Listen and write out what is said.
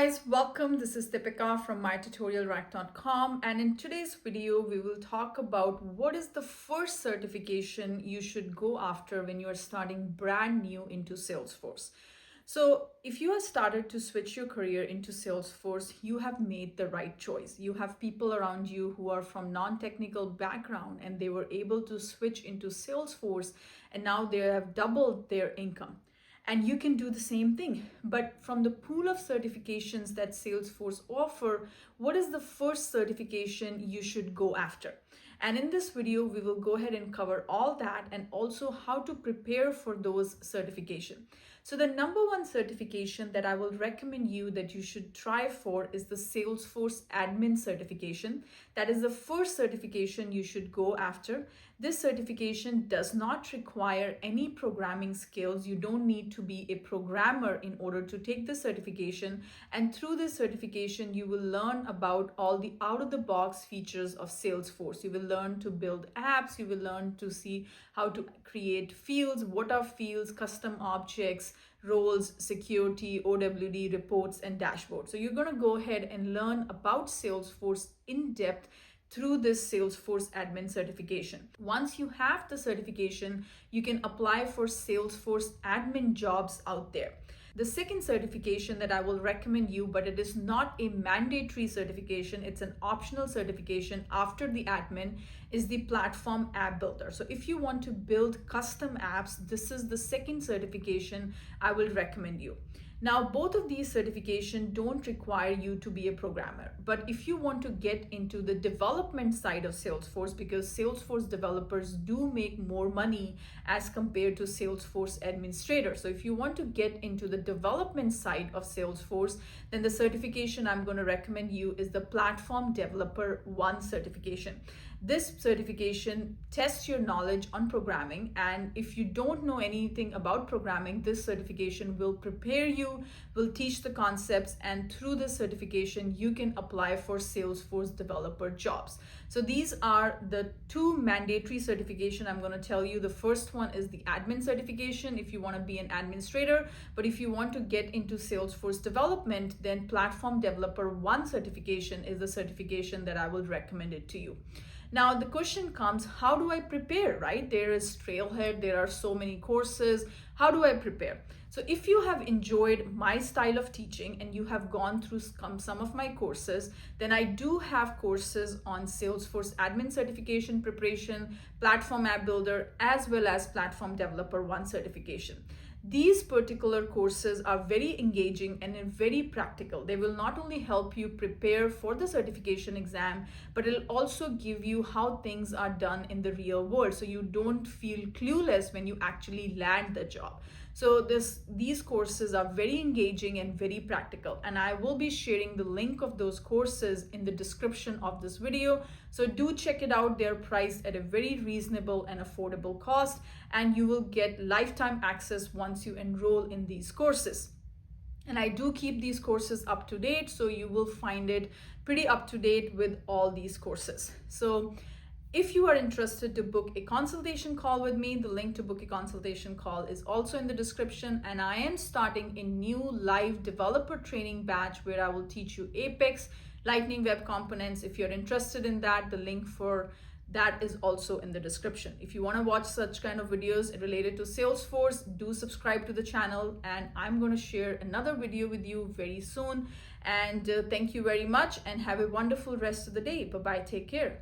guys, welcome. This is Deepika from mytutorialrack.com, and in today's video we will talk about what is the first certification you should go after when you are starting brand new into Salesforce. So if you have started to switch your career into Salesforce, you have made the right choice. You have people around you who are from non-technical background and they were able to switch into Salesforce and now they have doubled their income. And you can do the same thing. But from the pool of certifications that Salesforce offer, what is the first certification you should go after? And in this video, we will go ahead and cover all that and also how to prepare for those certifications. So the number one certification that I will recommend you that you should try for is the Salesforce admin certification. That is the first certification you should go after. This certification does not require any programming skills. You don't need to be a programmer in order to take the certification. And through this certification, you will learn about all the out-of-the-box features of Salesforce. You will learn to build apps. You will learn to see how to create fields, what are fields, custom objects, roles, security, OWD, reports, and dashboards. So you're going to go ahead and learn about Salesforce in depth through this Salesforce admin certification. Once you have the certification, you can apply for Salesforce admin jobs out there. The second certification that I will recommend you, but it is not a mandatory certification, it's an optional certification after the admin, is the platform app builder. So if you want to build custom apps, this is the second certification I will recommend you. Now, both of these certifications don't require you to be a programmer, but if you want to get into the development side of Salesforce, because Salesforce developers do make more money as compared to Salesforce administrators. So if you want to get into the development side of Salesforce, then the certification I'm going to recommend you is the Platform Developer 1 certification. This certification tests your knowledge on programming, and if you don't know anything about programming, this certification will prepare you, will teach the concepts, and through this certification, you can apply for Salesforce developer jobs. So these are the two mandatory certifications I'm going to tell you. The first one is the admin certification if you want to be an administrator, but if you want to get into Salesforce development, then Platform Developer 1 certification is the certification that I will recommend it to you. Now, the question comes, how do I prepare, right? There is Trailhead, there are so many courses. How do I prepare? So if you have enjoyed my style of teaching and you have gone through some of my courses, then I do have courses on Salesforce admin certification preparation, platform app builder, as well as platform developer 1 certification. These particular courses are very engaging and very practical. They will not only help you prepare for the certification exam, but it'll also give you how things are done in the real world, so you don't feel clueless when you actually land the job. So these courses are very engaging and very practical, and I will be sharing the link of those courses in the description of this video. So do check it out. They're priced at a very reasonable and affordable cost, and you will get lifetime access once you enroll in these courses. And I do keep these courses up to date, so you will find it pretty up to date with all these courses. So if you are interested to book a consultation call with me, the link to book a consultation call is also in the description. And I am starting a new live developer training batch where I will teach you Apex, Lightning Web Components. If you're interested in that, the link for that is also in the description. If you want to watch such kind of videos related to Salesforce, do subscribe to the channel, and I'm going to share another video with you very soon. And thank you very much and have a wonderful rest of the day. Bye-bye. Take care.